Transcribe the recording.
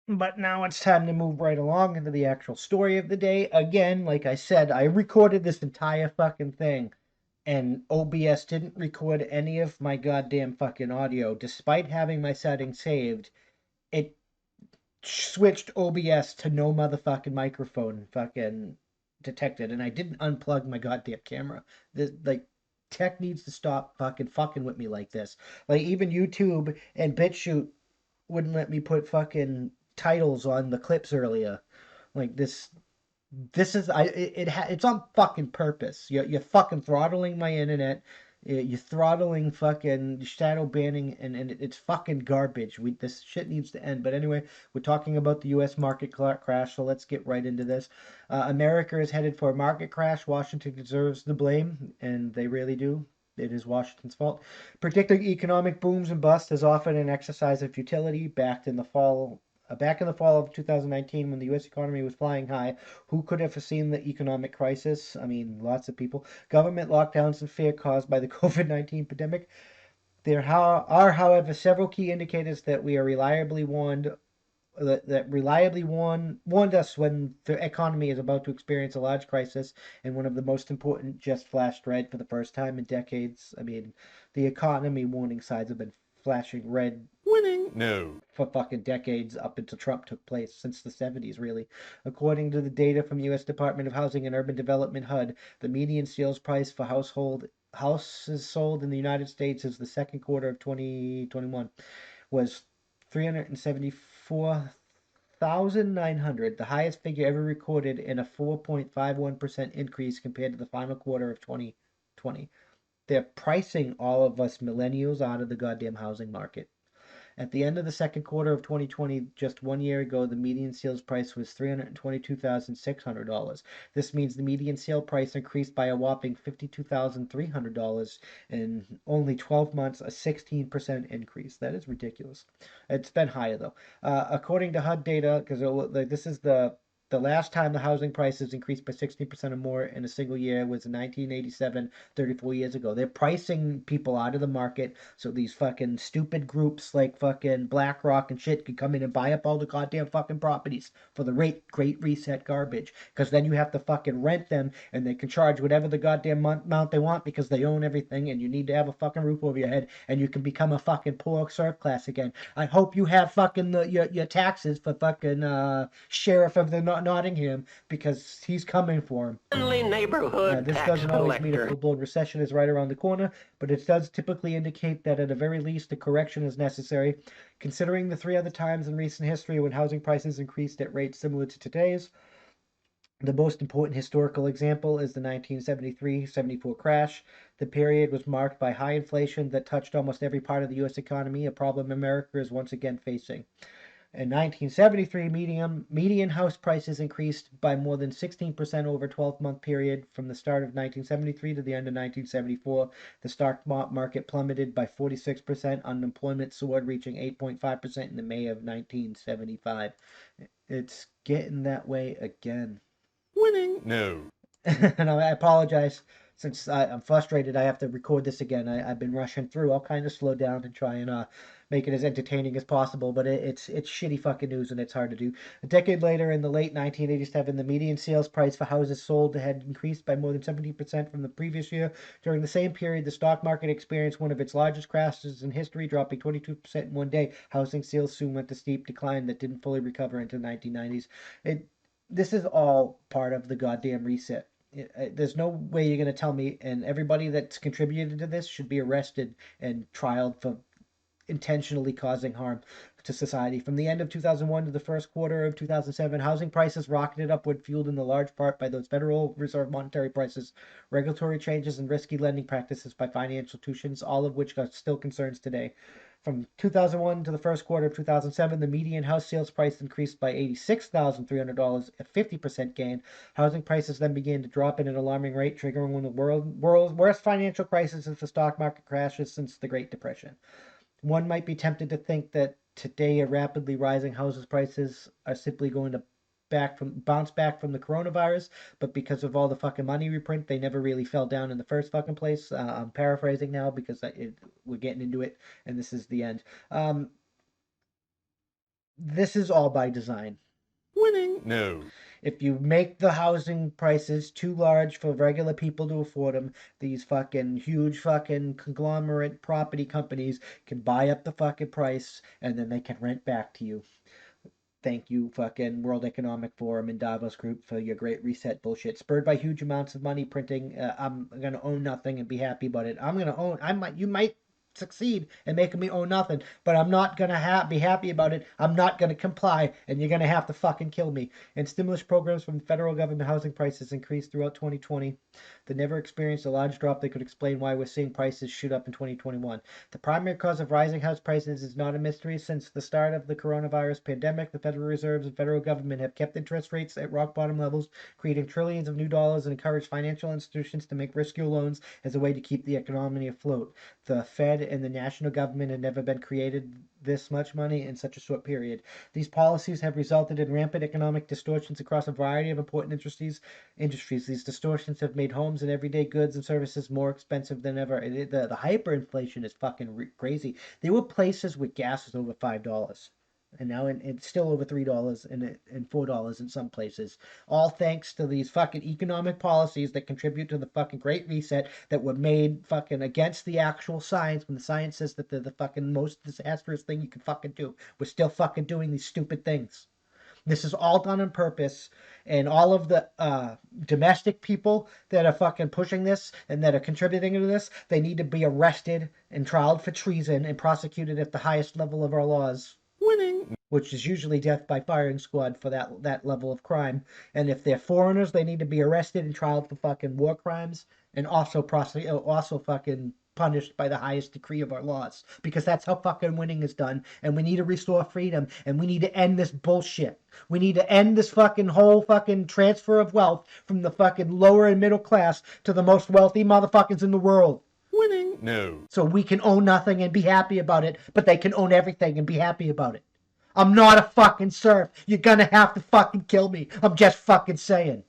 But now it's time to move right along into the actual story of the day. Again, like I said, I recorded this entire fucking thing, and OBS didn't record any of my goddamn fucking audio, despite having my settings saved. It switched OBS to no motherfucking microphone fucking detected, and I didn't unplug my goddamn camera. Like, tech needs to stop fucking with me like this. Like, even YouTube and BitChute wouldn't let me put fucking titles on the clips earlier. Like, this is it's on fucking purpose. You're fucking throttling my internet. You're throttling fucking shadow banning, and it's fucking garbage. This shit needs to end. But anyway, we're talking about the U.S. market crash, so let's get right into this. America is headed for a market crash. Washington deserves the blame, and they really do. It is Washington's fault. Predicting economic booms and busts is often an exercise of futility. Back in the fall of 2019, when the U.S. economy was flying high, who could have foreseen the economic crisis? I mean, lots of people. Government lockdowns and fear caused by the COVID-19 pandemic. Are, however, several key indicators that we are reliably warned that reliably warned us when the economy is about to experience a large crisis, and one of the most important just flashed red for the first time in decades. I mean, the economy warning signs have been flashing red Winning? No. for fucking decades up until Trump took place, since the 70s, really. According to the data from U.S. Department of Housing and Urban Development HUD, the median sales price for houses sold in the United States is the second quarter of 2021 was 374,900, the highest figure ever recorded, and a 4.51% increase compared to the final quarter of 2020. They're pricing all of us millennials out of the goddamn housing market. At the end of the second quarter of 2020, just 1 year ago, the median sales price was $322,600. This means the median sale price increased by a whopping $52,300 in only 12 months, a 16% increase. That is ridiculous. It's been higher though. According to HUD data, because this is the last time the housing prices increased by 16% or more in a single year was in 1987, 34 years ago. They're pricing people out of the market so these fucking stupid groups like fucking BlackRock and shit can come in and buy up all the goddamn fucking properties for the Great Reset garbage. Because then you have to fucking rent them, and they can charge whatever the goddamn amount they want because they own everything, and you need to have a fucking roof over your head, and you can become a fucking poor serf class again. I hope you have fucking your taxes for fucking sheriff of the Nottingham, because he's coming for him. Friendly neighborhood This tax doesn't always mean a collector. full-blown recession is right around the corner, but it does typically indicate that at the very least a correction is necessary. Considering the three other times in recent history when housing prices increased at rates similar to today's, the most important historical example is the 1973-74 crash. The period was marked by high inflation that touched almost every part of the U.S. economy, a problem America is once again facing. In 1973, median house prices increased by more than 16% over a 12-month period. From the start of 1973 to the end of 1974, the stock market plummeted by 46%. Unemployment soared, reaching 8.5% in the May of 1975. It's getting that way again. Winning? No. And I apologize, since I'm frustrated. I have to record this again. I've been rushing through. I'll kind of slow down and try and make it as entertaining as possible. But it's shitty fucking news, and it's hard to do. A decade later, in the late 1987, the median sales price for houses sold had increased by more than 70% from the previous year. During the same period, the stock market experienced one of its largest crashes in history, dropping 22% in one day. Housing sales soon went a steep decline that didn't fully recover into the 1990s. It This is all part of the goddamn reset. There's no way you're going to tell me, and everybody that's contributed to this should be arrested and trialed for intentionally causing harm to society. From the end of 2001 to the first quarter of 2007, housing prices rocketed upward, fueled in the large part by those Federal Reserve monetary prices, regulatory changes, and risky lending practices by financial institutions, all of which are still concerns today. From 2001 to the first quarter of 2007, the median house sales price increased by $86,300, a 50% gain. Housing prices then began to drop at an alarming rate, triggering one of the world's worst financial crises since the stock market crashes since the Great Depression. One might be tempted to think that today rapidly rising houses prices are simply going to bounce back from the coronavirus, but because of all the fucking money we print, they never really fell down in the first fucking place. I'm paraphrasing now because we're getting into it, and this is the end. Um, This is all by design. Winning? No. If you make the housing prices too large for regular people to afford them, these fucking huge fucking conglomerate property companies can buy up the fucking price and then they can rent back to you. Thank you, fucking World Economic Forum and Davos Group, for your great reset bullshit. Spurred by huge amounts of money printing, I'm gonna own nothing and be happy about it. I'm gonna own. I might. You might succeed in making me own nothing, but I'm not gonna be happy about it. I'm not gonna comply, and you're gonna have to fucking kill me. And stimulus programs from the federal government, housing prices increased throughout 2020. They never experienced a large drop that could explain why we're seeing prices shoot up in 2021. The primary cause of rising house prices is not a mystery. Since the start of the coronavirus pandemic, the Federal Reserves and federal government have kept interest rates at rock bottom levels, creating trillions of new dollars and encouraged financial institutions to make riskier loans as a way to keep the economy afloat. The Fed and the national government had never been created this much money in such a short period. These policies have resulted in rampant economic distortions across a variety of important industries. These distortions have made homes and everyday goods and services more expensive than ever. The hyperinflation is fucking crazy. There were places where gas was over $5. And now it's still over $3 and $4 in some places. All thanks to these fucking economic policies that contribute to the fucking Great Reset that were made fucking against the actual science when the science says that they're the fucking most disastrous thing you can fucking do. We're still fucking doing these stupid things. This is all done on purpose, and all of the domestic people that are fucking pushing this and that are contributing to this, they need to be arrested and trialed for treason and prosecuted at the highest level of our laws. Winning? Which is usually death by firing squad for that level of crime. And if they're foreigners, they need to be arrested and trialed for fucking war crimes and also fucking punished by the highest decree of our laws, because that's how fucking winning is done. And we need to restore freedom, and we need to end this bullshit. We need to end this fucking whole fucking transfer of wealth from the fucking lower and middle class to the most wealthy motherfuckers in the world. Winning? No. So we can own nothing and be happy about it, but they can own everything and be happy about it. I'm not a fucking serf. You're gonna have to fucking kill me. I'm just fucking saying.